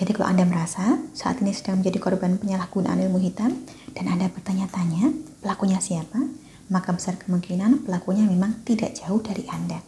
Jadi kalau Anda merasa saat ini sedang menjadi korban penyalahgunaan ilmu hitam dan Anda bertanya-tanya pelakunya siapa, maka besar kemungkinan pelakunya memang tidak jauh dari Anda.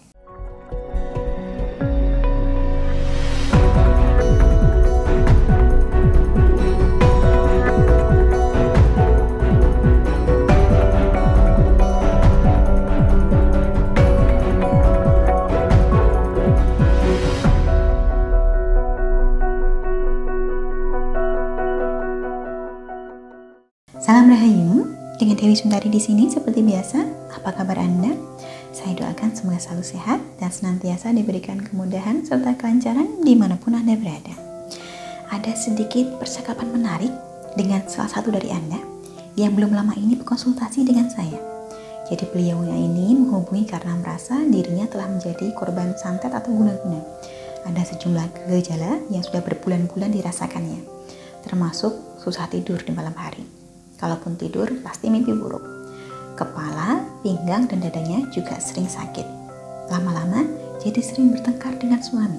Salam Rahayu, dengan Dewi Suntari di sini seperti biasa. Apa kabar Anda? Saya doakan semoga selalu sehat dan senantiasa diberikan kemudahan serta kelancaran dimanapun Anda berada. Ada sedikit percakapan menarik dengan salah satu dari Anda yang belum lama ini berkonsultasi dengan saya. Jadi beliaunya ini menghubungi karena merasa dirinya telah menjadi korban santet atau guna-guna. Ada sejumlah gejala yang sudah berbulan-bulan dirasakannya, termasuk susah tidur di malam hari. Kalaupun tidur, pasti mimpi buruk. Kepala, pinggang, dan dadanya juga sering sakit. Lama-lama, jadi sering bertengkar dengan suami.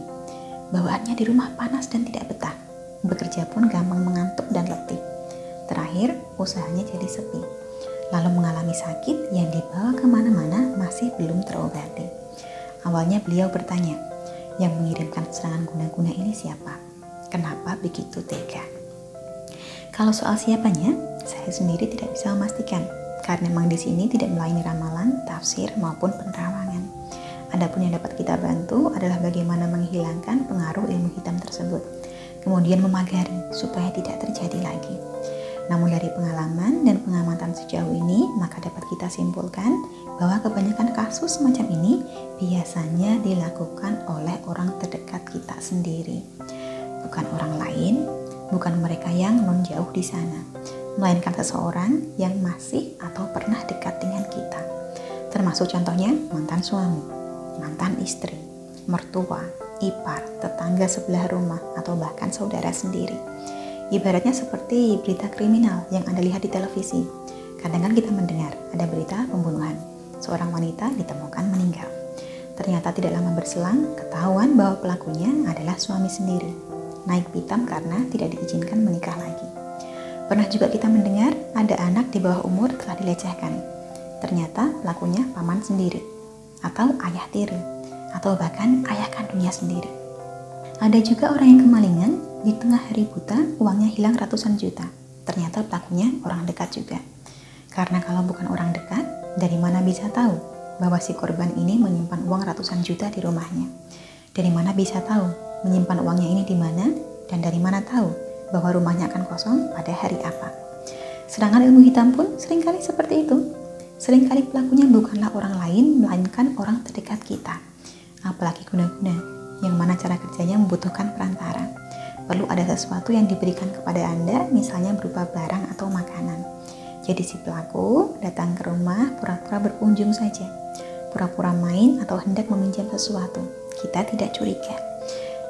Bawaannya di rumah panas dan tidak betah. Bekerja pun gampang mengantuk dan letih. Terakhir, usahanya jadi sepi. Lalu mengalami sakit yang dibawa kemana-mana masih belum terobati. Awalnya beliau bertanya, yang mengirimkan serangan guna-guna ini siapa? Kenapa begitu tega? Kalau soal siapanya, saya sendiri tidak bisa memastikan, karena memang di sini tidak melayani ramalan, tafsir maupun penerawangan. Adapun yang dapat kita bantu adalah bagaimana menghilangkan pengaruh ilmu hitam tersebut, kemudian memagari supaya tidak terjadi lagi. Namun dari pengalaman dan pengamatan sejauh ini, maka dapat kita simpulkan bahwa kebanyakan kasus semacam ini biasanya dilakukan oleh orang terdekat kita sendiri, bukan orang lain. Bukan mereka yang non jauh di sana, melainkan seseorang yang masih atau pernah dekat dengan kita. Termasuk contohnya mantan suami, mantan istri, mertua, ipar, tetangga sebelah rumah, atau bahkan saudara sendiri. Ibaratnya seperti berita kriminal yang Anda lihat di televisi. Kadang kan kita mendengar ada berita pembunuhan, seorang wanita ditemukan meninggal. Ternyata tidak lama berselang, ketahuan bahwa pelakunya adalah suami sendiri. Naik pitam karena tidak diizinkan menikah lagi. Pernah juga kita mendengar ada anak di bawah umur telah dilecehkan. Ternyata pelakunya paman sendiri, atau ayah tiri, atau bahkan ayah kandungnya sendiri. Ada juga orang yang kemalingan, di tengah hari buta uangnya hilang ratusan juta. Ternyata pelakunya orang dekat juga. Karena kalau bukan orang dekat, dari mana bisa tahu bahwa si korban ini menyimpan uang ratusan juta di rumahnya? Dari mana bisa tahu menyimpan uangnya ini di mana, dan dari mana tahu bahwa rumahnya akan kosong pada hari apa? Sedangkan ilmu hitam pun seringkali seperti itu. Seringkali pelakunya bukanlah orang lain, melainkan orang terdekat kita. Apalagi guna-guna, yang mana cara kerjanya membutuhkan perantara. Perlu ada sesuatu yang diberikan kepada Anda, misalnya berupa barang atau makanan. Jadi si pelaku datang ke rumah pura-pura berkunjung saja, pura-pura main atau hendak meminjam sesuatu. Kita tidak curiga.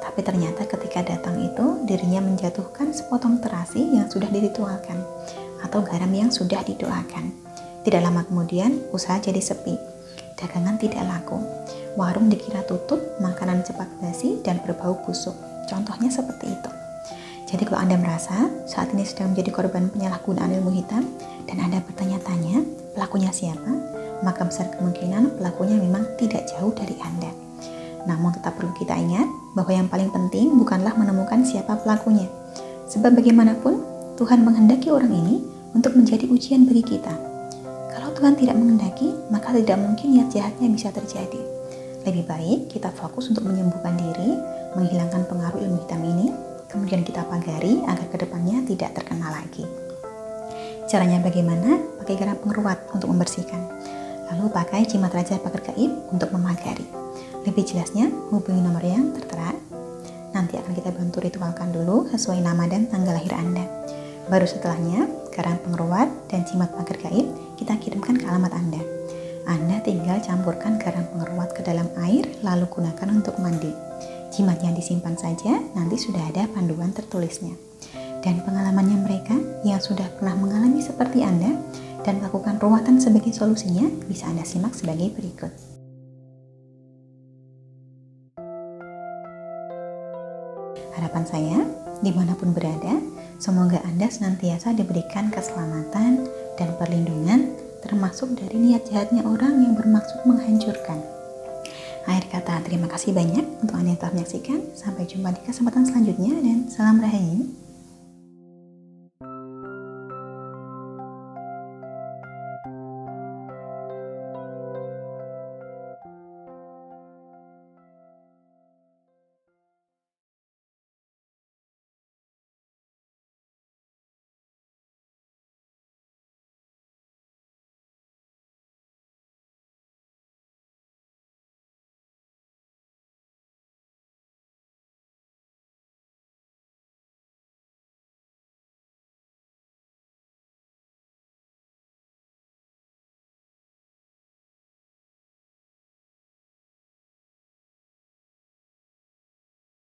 Tapi ternyata ketika datang itu, dirinya menjatuhkan sepotong terasi yang sudah diritualkan, atau garam yang sudah didoakan. Tidak lama kemudian, usaha jadi sepi. Dagangan tidak laku. Warung dikira tutup, makanan cepat basi dan berbau busuk. Contohnya seperti itu. Jadi kalau Anda merasa saat ini sedang menjadi korban penyalahgunaan ilmu hitam, dan Anda bertanya-tanya pelakunya siapa, maka besar kemungkinan pelakunya memang tidak jauh dari Anda. Namun tetap perlu kita ingat bahwa yang paling penting bukanlah menemukan siapa pelakunya. Sebab bagaimanapun Tuhan menghendaki orang ini untuk menjadi ujian bagi kita. Kalau Tuhan tidak menghendaki, maka tidak mungkin niat jahatnya bisa terjadi. Lebih baik kita fokus untuk menyembuhkan diri, menghilangkan pengaruh ilmu hitam ini, kemudian kita pagari agar kedepannya tidak terkena lagi. Caranya bagaimana? Pakai garam pengeruat untuk membersihkan. Lalu pakai jimat raja pagar gaib untuk memagari. Lebih jelasnya, hubungi nomor yang tertera. Nanti akan kita bantu ritualkan dulu sesuai nama dan tanggal lahir Anda. Baru setelahnya, garam pengeruat dan jimat pagar gaib kita kirimkan ke alamat Anda. Anda tinggal campurkan garam pengeruat ke dalam air, lalu gunakan untuk mandi. Jimatnya disimpan saja, nanti sudah ada panduan tertulisnya. Dan pengalamannya mereka yang sudah pernah mengalami seperti Anda dan melakukan ruwatan sebagai solusinya bisa Anda simak sebagai berikut. Harapan saya, dimanapun berada, semoga Anda senantiasa diberikan keselamatan dan perlindungan, termasuk dari niat jahatnya orang yang bermaksud menghancurkan. Akhir kata, terima kasih banyak untuk Anda yang telah menyaksikan. Sampai jumpa di kesempatan selanjutnya dan salam Rahayu.